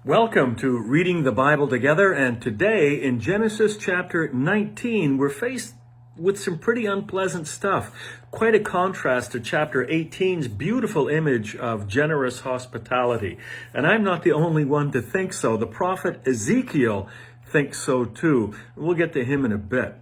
Welcome to Reading the Bible Together, and today in Genesis chapter 19, we're faced with some pretty unpleasant stuff. Quite a contrast to chapter 18's beautiful image of generous hospitality. And I'm not the only one to think so. The prophet Ezekiel thinks so too. We'll get to him in a bit.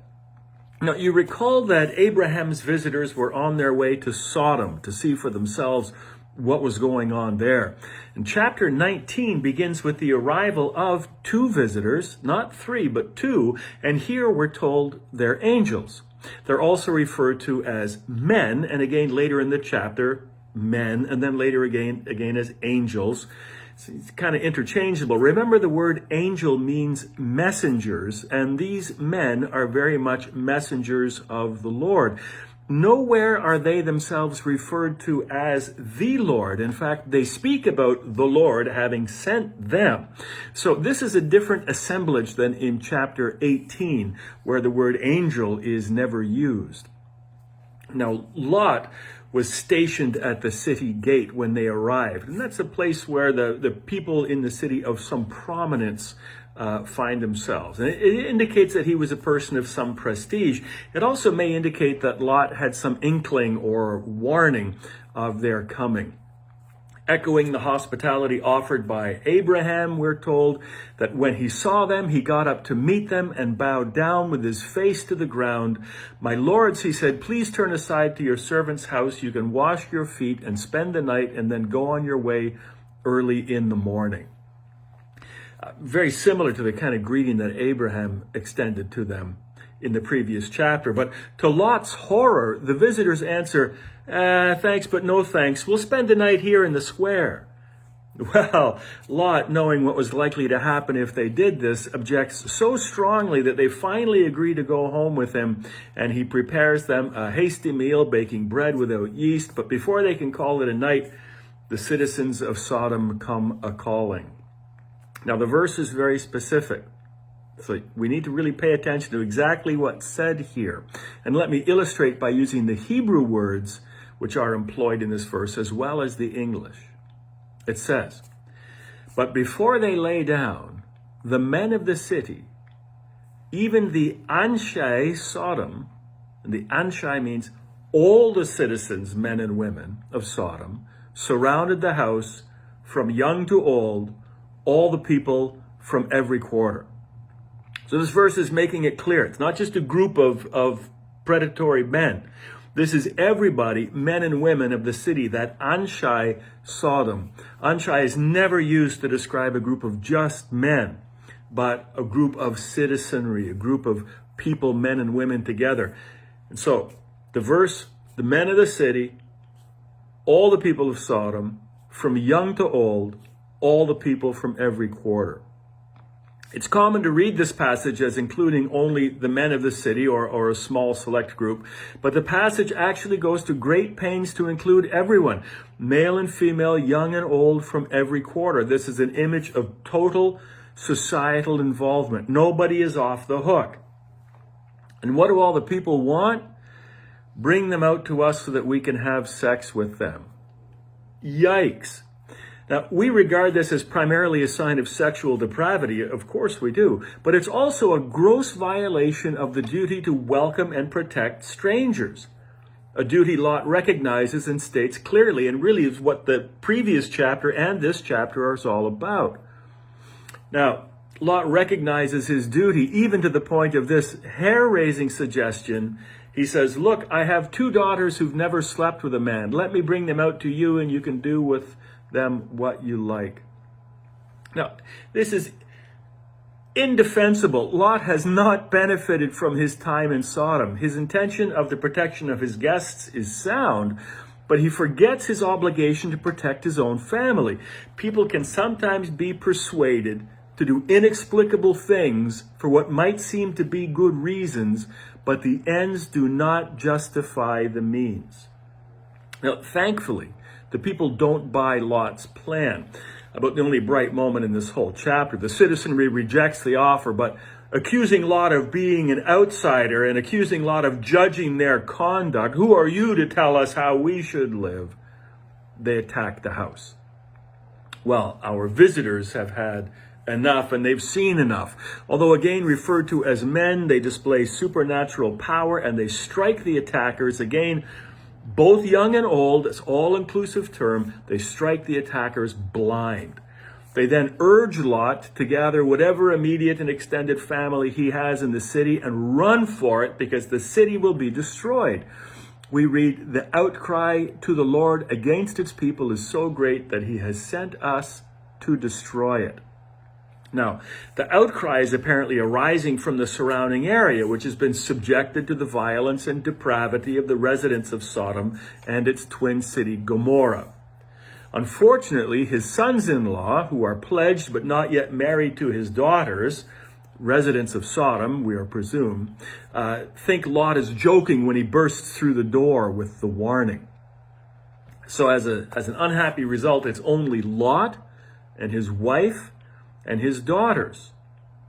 Now, you recall that Abraham's visitors were on their way to Sodom to see for themselves what was going on there. And chapter 19 begins with the arrival of two visitors, not three, but two. And here we're told they're angels. They're also referred to as men, and again later in the chapter, men, and then later again as angels. It's kind of interchangeable. Remember, the word angel means messengers, and these men are very much messengers of the Lord. Nowhere are they themselves referred to as the Lord. In fact, they speak about the Lord having sent them. So this is a different assemblage than in chapter 18, where the word angel is never used. Now, Lot was stationed at the city gate when they arrived. And that's a place where the people in the city of some prominence find themselves. And it indicates that he was a person of some prestige. It also may indicate that Lot had some inkling or warning of their coming. Echoing the hospitality offered by Abraham, we're told that when he saw them, he got up to meet them and bowed down with his face to the ground. "My lords," he said, "please turn aside to your servant's house. You can wash your feet and spend the night and then go on your way early in the morning." Very similar to the kind of greeting that Abraham extended to them in the previous chapter. But to Lot's horror, the visitors answer, "Thanks, but no thanks. We'll spend the night here in the square." Well, Lot, knowing what was likely to happen if they did this, objects so strongly that they finally agree to go home with him, and he prepares them a hasty meal, baking bread without yeast. But before they can call it a night, the citizens of Sodom come a-calling. Now, the verse is very specific, so we need to really pay attention to exactly what's said here. And let me illustrate by using the Hebrew words which are employed in this verse as well as the English. It says, "But before they lay down, the men of the city, even the Anshai Sodom," and the Anshai means all the citizens, men and women of Sodom, "surrounded the house from young to old, all the people from every quarter." So this verse is making it clear. It's not just a group of predatory men. This is everybody, men and women of the city, that Anshai Sodom. Anshai is never used to describe a group of just men, but a group of citizenry, a group of people, men and women together. And so the verse, the men of the city, all the people of Sodom, from young to old, all the people from every quarter. It's common to read this passage as including only the men of the city or a small select group, but the passage actually goes to great pains to include everyone, male and female, young and old, from every quarter. This is an image of total societal involvement. Nobody is off the hook. And what do all the people want? Bring them out to us so that we can have sex with them. Yikes. Now, we regard this as primarily a sign of sexual depravity. Of course we do. But it's also a gross violation of the duty to welcome and protect strangers. A duty Lot recognizes and states clearly, and really is what the previous chapter and this chapter are all about. Now, Lot recognizes his duty even to the point of this hair-raising suggestion. He says, "Look, I have two daughters who've never slept with a man. Let me bring them out to you and you can do with them what you like." Now, this is indefensible. Lot has not benefited from his time in Sodom. His intention of the protection of his guests is sound, but he forgets his obligation to protect his own family. People can sometimes be persuaded to do inexplicable things for what might seem to be good reasons, but the ends do not justify the means. Now, thankfully, the people don't buy Lot's plan. About the only bright moment in this whole chapter. The citizenry rejects the offer, but accusing Lot of being an outsider and accusing Lot of judging their conduct, "Who are you to tell us how we should live?" they attack the house. Well, our visitors have had enough and they've seen enough. Although again referred to as men, they display supernatural power and they strike the attackers. Again, both young and old, it's all-inclusive term, they strike the attackers blind. They then urge Lot to gather whatever immediate and extended family he has in the city and run for it because the city will be destroyed. We read, the outcry to the Lord against its people is so great that he has sent us to destroy it. Now, the outcry is apparently arising from the surrounding area, which has been subjected to the violence and depravity of the residents of Sodom and its twin city Gomorrah. Unfortunately, his sons-in-law, who are pledged but not yet married to his daughters, residents of Sodom, we are presumed, think Lot is joking when he bursts through the door with the warning. So as an unhappy result, it's only Lot and his wife and his daughters,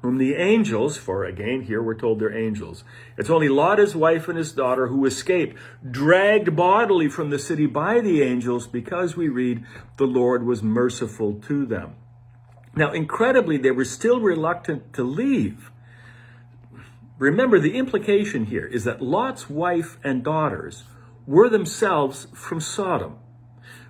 whom the angels, for again, here we're told they're angels. It's only Lot, his wife, and his daughter who escaped, dragged bodily from the city by the angels because we read, the Lord was merciful to them. Now, incredibly, they were still reluctant to leave. Remember, the implication here is that Lot's wife and daughters were themselves from Sodom.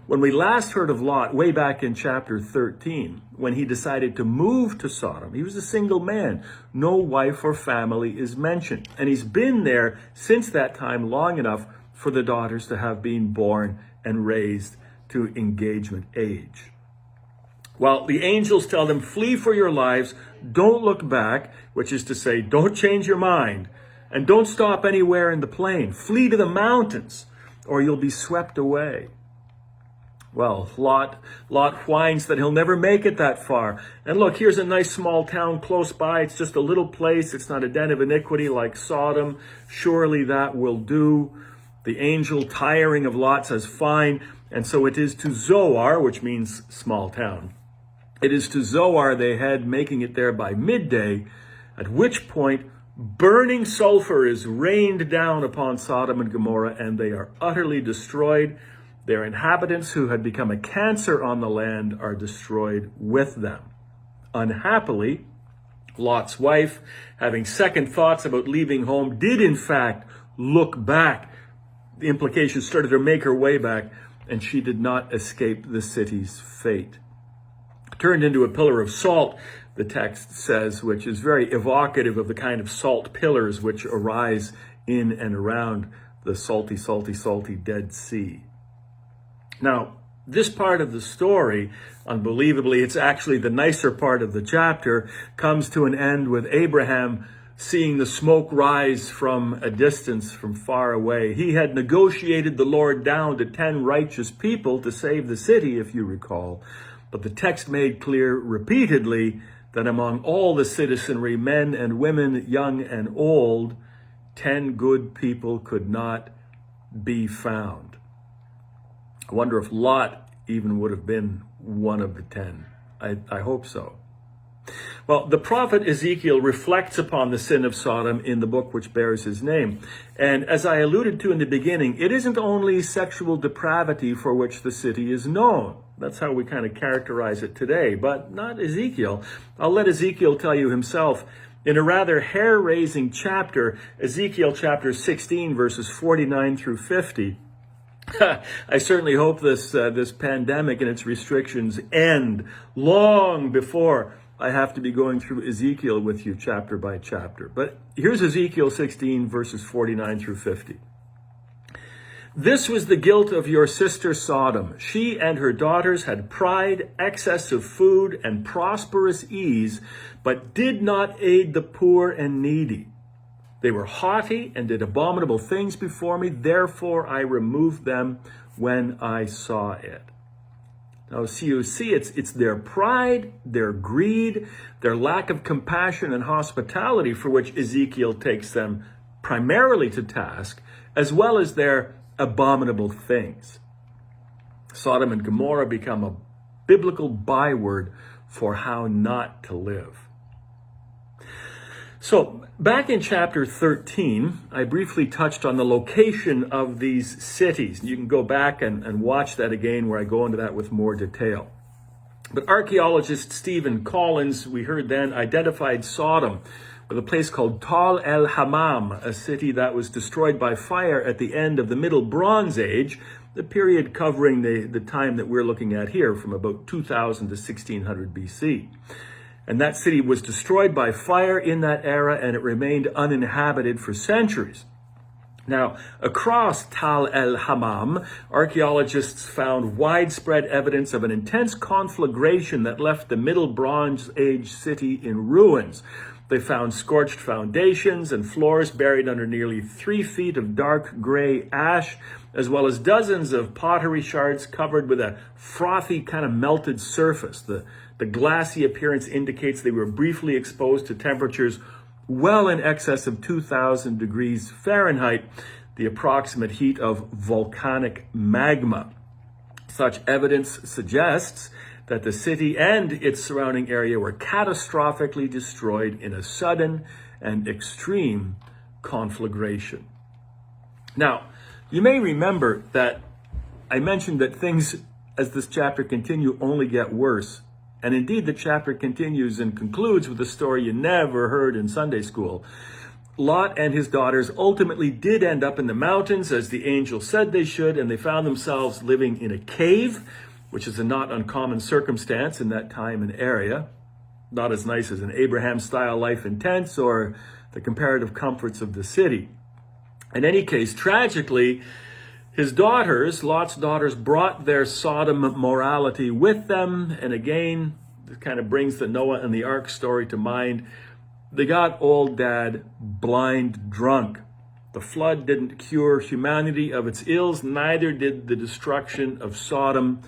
When we last heard of Lot, way back in chapter 13, when he decided to move to Sodom, he was a single man. No wife or family is mentioned. And he's been there since that time long enough for the daughters to have been born and raised to engagement age. Well, the angels tell them, flee for your lives, don't look back, which is to say, don't change your mind, and don't stop anywhere in the plain. Flee to the mountains, or you'll be swept away. Well, Lot whines that he'll never make it that far. And look, here's a nice small town close by. It's just a little place. It's not a den of iniquity like Sodom. Surely that will do. The angel, tiring of Lot, says, fine. And so it is to Zoar, which means small town. It is to Zoar they head, making it there by midday, at which point burning sulfur is rained down upon Sodom and Gomorrah, and they are utterly destroyed. Their inhabitants, who had become a cancer on the land, are destroyed with them. Unhappily, Lot's wife, having second thoughts about leaving home, did in fact look back. The implication started to make her way back, and she did not escape the city's fate. Turned into a pillar of salt, the text says, which is very evocative of the kind of salt pillars which arise in and around the salty, salty, salty Dead Sea. Now, this part of the story, unbelievably, it's actually the nicer part of the chapter, comes to an end with Abraham seeing the smoke rise from a distance, from far away. He had negotiated the Lord down to 10 righteous people to save the city, if you recall. But the text made clear repeatedly that among all the citizenry, men and women, young and old, 10 good people could not be found. I wonder if Lot even would have been one of the 10. I hope so. Well, the prophet Ezekiel reflects upon the sin of Sodom in the book which bears his name. And as I alluded to in the beginning, it isn't only sexual depravity for which the city is known. That's how we kind of characterize it today, but not Ezekiel. I'll let Ezekiel tell you himself. In a rather hair-raising chapter, Ezekiel chapter 16, verses 49 through 50, I certainly hope this pandemic and its restrictions end long before I have to be going through Ezekiel with you chapter by chapter. But here's Ezekiel 16, verses 49 through 50. This was the guilt of your sister Sodom. She and her daughters had pride, excess of food, and prosperous ease, but did not aid the poor and needy. They were haughty and did abominable things before me. Therefore, I removed them when I saw it. Now, you see, it's their pride, their greed, their lack of compassion and hospitality for which Ezekiel takes them primarily to task, as well as their abominable things. Sodom and Gomorrah become a biblical byword for how not to live. So, back in chapter 13, I briefly touched on the location of these cities. You can go back and watch that again where I go into that with more detail. But archaeologist Stephen Collins, we heard then, identified Sodom with a place called Tal el Hammam, a city that was destroyed by fire at the end of the Middle Bronze Age, the period covering the time that we're looking at here, from about 2000 to 1600 BC. And that city was destroyed by fire in that era, and it remained uninhabited for centuries. Now, across Tal el Hammam, archaeologists found widespread evidence of an intense conflagration that left the Middle Bronze Age city in ruins. They found scorched foundations and floors buried under nearly 3 feet of dark gray ash, as well as dozens of pottery shards covered with a frothy kind of melted surface. The glassy appearance indicates they were briefly exposed to temperatures well in excess of 2,000 degrees Fahrenheit, the approximate heat of volcanic magma. Such evidence suggests that the city and its surrounding area were catastrophically destroyed in a sudden and extreme conflagration. Now, you may remember that I mentioned that things, as this chapter continues, only get worse. And indeed, the chapter continues and concludes with a story you never heard in Sunday school. Lot and his daughters ultimately did end up in the mountains, as the angel said they should, and they found themselves living in a cave, which is a not uncommon circumstance in that time and area. Not as nice as an Abraham-style life in tents or the comparative comforts of the city. In any case, tragically, his daughters, Lot's daughters, brought their Sodom morality with them. And again, this kind of brings the Noah and the Ark story to mind. They got old dad blind drunk. The flood didn't cure humanity of its ills, neither did the destruction of Sodom.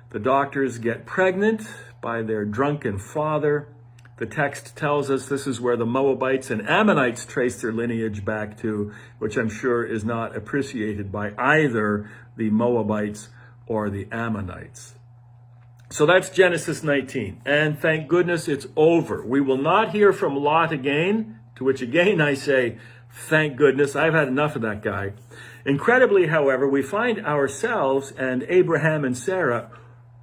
The daughters get pregnant by their drunken father. The text tells us this is where the Moabites and Ammonites trace their lineage back to, which I'm sure is not appreciated by either the Moabites or the Ammonites. So that's Genesis 19. And thank goodness it's over. We will not hear from Lot again, to which again I say, thank goodness. I've had enough of that guy. Incredibly, however, we find ourselves and Abraham and Sarah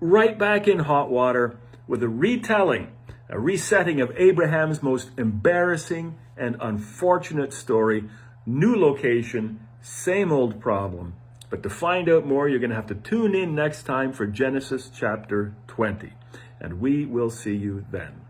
right back in hot water with a retelling, a resetting of Abraham's most embarrassing and unfortunate story. New location, same old problem. But to find out more, you're going to have to tune in next time for Genesis chapter 20. And we will see you then.